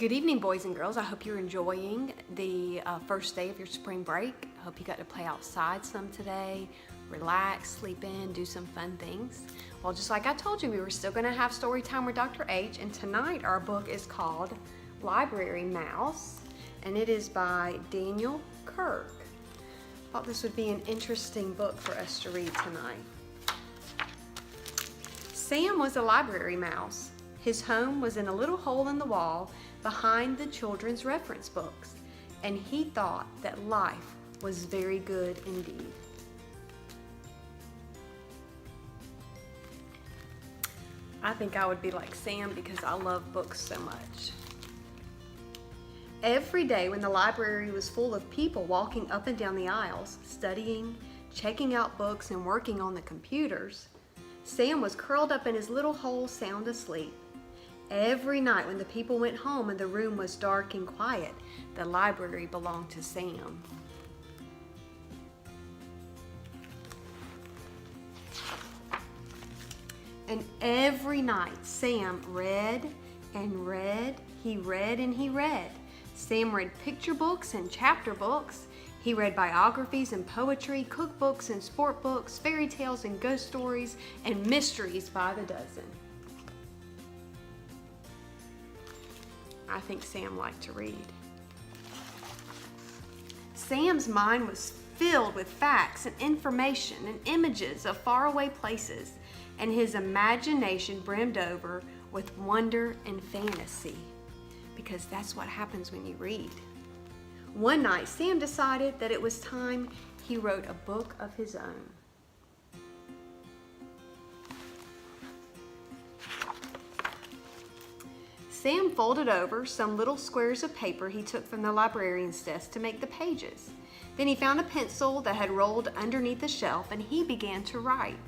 Good evening, boys and girls. I hope you're enjoying the first day of your spring break. I hope you got to play outside some today, relax, sleep in, do some fun things. Well, just like I told you, we were still going to have story time with Dr. H, and tonight our book is called Library Mouse, and it is by Daniel Kirk. I thought this would be an interesting book for us to read tonight. Sam was a library mouse. His home was in a little hole in the wall behind the children's reference books, and he thought that life was very good indeed. I think I would be like Sam because I love books so much. Every day when the library was full of people walking up and down the aisles, studying, checking out books, and working on the computers, Sam was curled up in his little hole sound asleep. Every night when the people went home and the room was dark and quiet, the library belonged to Sam. And every night Sam read and read, he read and he read. Sam read picture books and chapter books. He read biographies and poetry, cookbooks and sport books, fairy tales and ghost stories, and mysteries by the dozen. I think Sam liked to read. Sam's mind was filled with facts and information and images of faraway places, and his imagination brimmed over with wonder and fantasy, because that's what happens when you read. One night, Sam decided that it was time he wrote a book of his own. Sam folded over some little squares of paper he took from the librarian's desk to make the pages. Then he found a pencil that had rolled underneath the shelf, and he began to write.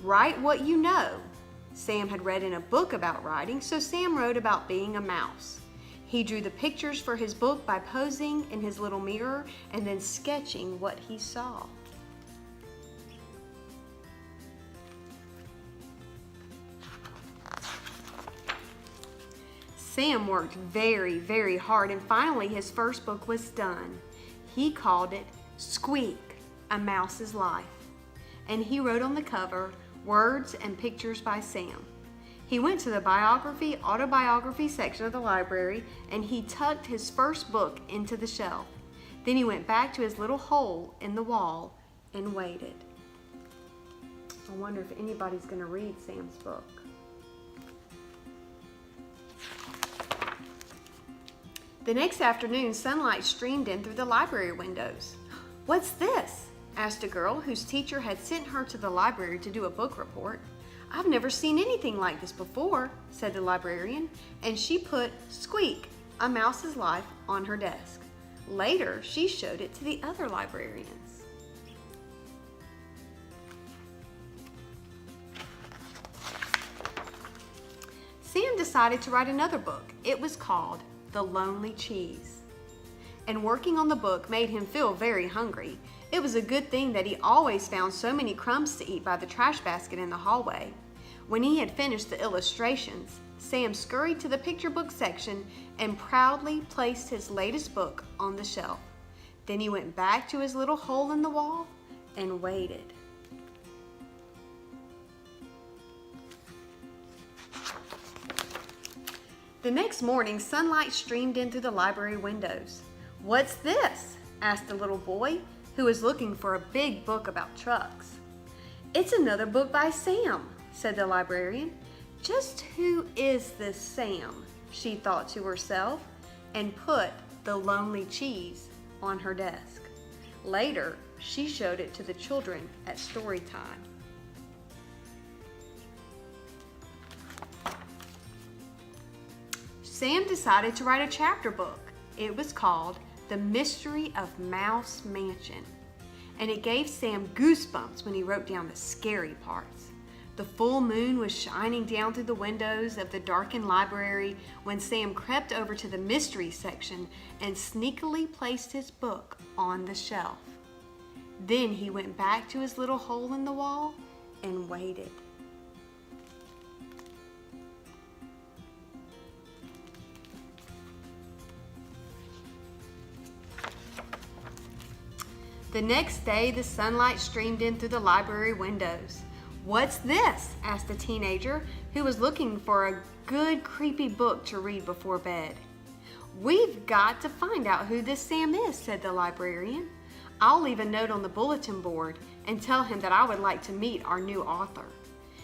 Write what you know. Sam had read in a book about writing, so Sam wrote about being a mouse. He drew the pictures for his book by posing in his little mirror and then sketching what he saw. Sam worked very, very hard, and finally his first book was done. He called it Squeak, A Mouse's Life, and he wrote on the cover, Words and Pictures by Sam. He went to the autobiography section of the library, and he tucked his first book into the shelf. Then he went back to his little hole in the wall and waited. I wonder if anybody's going to read Sam's book. The next afternoon, sunlight streamed in through the library windows. "What's this?" asked a girl whose teacher had sent her to the library to do a book report. "I've never seen anything like this before," said the librarian, and she put Squeak, A Mouse's Life on her desk. Later, she showed it to the other librarians. Sam decided to write another book. It was called The Lonely Cheese. And working on the book made him feel very hungry. It was a good thing that he always found so many crumbs to eat by the trash basket in the hallway. When he had finished the illustrations, Sam scurried to the picture book section and proudly placed his latest book on the shelf. Then he went back to his little hole in the wall and waited. The next morning, sunlight streamed in through the library windows. "What's this?" asked a little boy who was looking for a big book about trucks. "It's another book by Sam," said the librarian. "Just who is this Sam?" she thought to herself, and put The Lonely Cheese on her desk. Later, she showed it to the children at story time. Sam decided to write a chapter book. It was called The Mystery of Mouse Mansion, and it gave Sam goosebumps when he wrote down the scary parts. The full moon was shining down through the windows of the darkened library when Sam crept over to the mystery section and sneakily placed his book on the shelf. Then he went back to his little hole in the wall and waited. The next day, the sunlight streamed in through the library windows. "What's this?" asked a teenager who was looking for a good, creepy book to read before bed. "We've got to find out who this Sam is," said the librarian. "I'll leave a note on the bulletin board and tell him that I would like to meet our new author."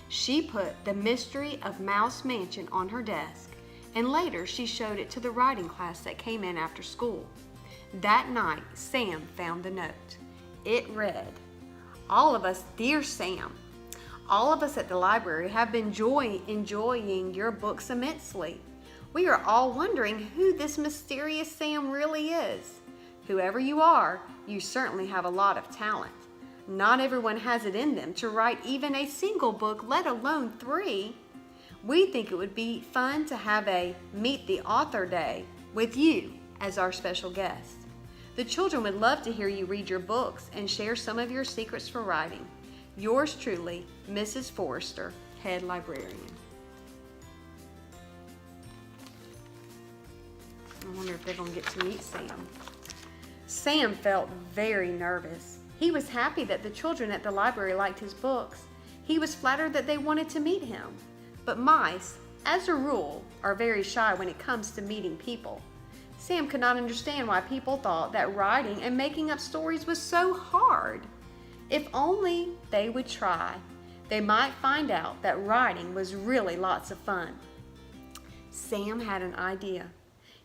She put The Mystery of Mouse Mansion on her desk, and later she showed it to the writing class that came in after school. That night, Sam found the note. It read, "All of us, dear Sam, all of us at the library have been enjoying your books immensely. We are all wondering who this mysterious Sam really is. Whoever you are, you certainly have a lot of talent. Not everyone has it in them to write even a single book, let alone 3. We think it would be fun to have a Meet the Author Day with you as our special guest. The children would love to hear you read your books and share some of your secrets for writing. Yours truly, Mrs. Forrester, Head Librarian." I wonder if they're going to get to meet Sam. Sam felt very nervous. He was happy that the children at the library liked his books. He was flattered that they wanted to meet him. But mice, as a rule, are very shy when it comes to meeting people. Sam could not understand why people thought that writing and making up stories was so hard. If only they would try, they might find out that writing was really lots of fun. Sam had an idea.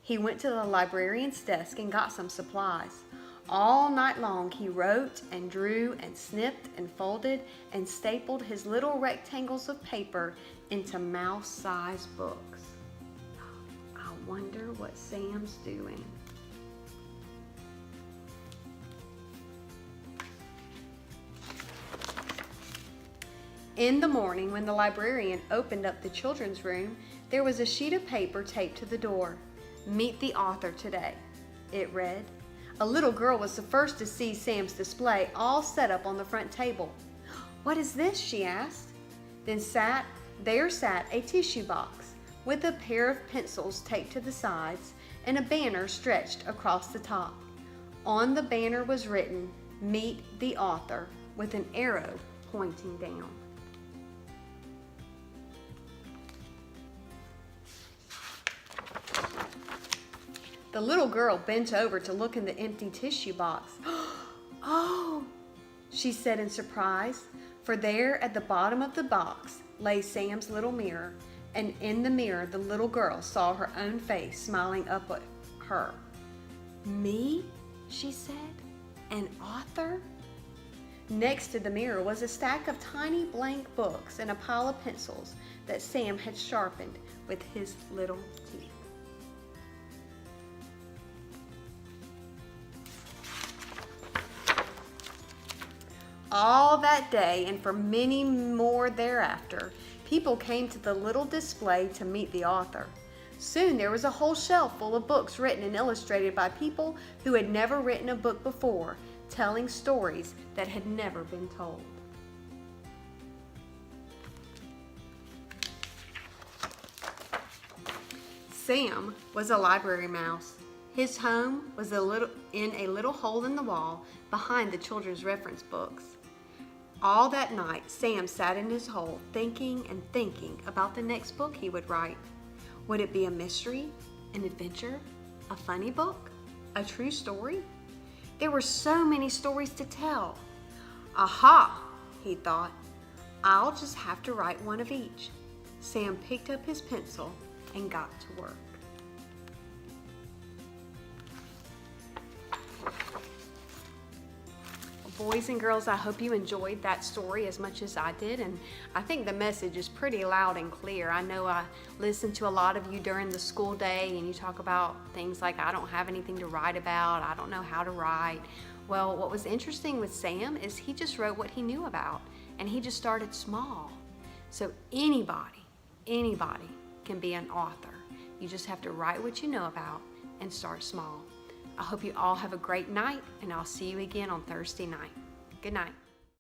He went to the librarian's desk and got some supplies. All night long he wrote and drew and snipped and folded and stapled his little rectangles of paper into mouse-sized books. I wonder what Sam's doing. In the morning, when the librarian opened up the children's room, there was a sheet of paper taped to the door. "Meet the author today," it read. A little girl was the first to see Sam's display all set up on the front table. "What is this?" she asked. There sat a tissue box with a pair of pencils taped to the sides and a banner stretched across the top. On the banner was written, "Meet the Author," with an arrow pointing down. The little girl bent over to look in the empty tissue box. "Oh," she said in surprise, for there at the bottom of the box lay Sam's little mirror, and in the mirror the little girl saw her own face smiling up at her. "Me?" she said. "An author?" Next to the mirror was a stack of tiny blank books and a pile of pencils that Sam had sharpened with his little teeth. All that day and for many more thereafter, people came to the little display to meet the author. Soon there was a whole shelf full of books written and illustrated by people who had never written a book before, telling stories that had never been told. Sam was a library mouse. His home was in a little hole in the wall behind the children's reference books. All that night, Sam sat in his hole thinking and thinking about the next book he would write. Would it be a mystery, an adventure, a funny book, a true story? There were so many stories to tell. "Aha," he thought, "I'll just have to write one of each." Sam picked up his pencil and got to work. Boys and girls, I hope you enjoyed that story as much as I did, and I think the message is pretty loud and clear. I know I listen to a lot of you during the school day, and you talk about things like, "I don't have anything to write about, I don't know how to write." Well, what was interesting with Sam is he just wrote what he knew about, and he just started small. So anybody can be an author. You just have to write what you know about and start small. I hope you all have a great night, and I'll see you again on Thursday night. Good night.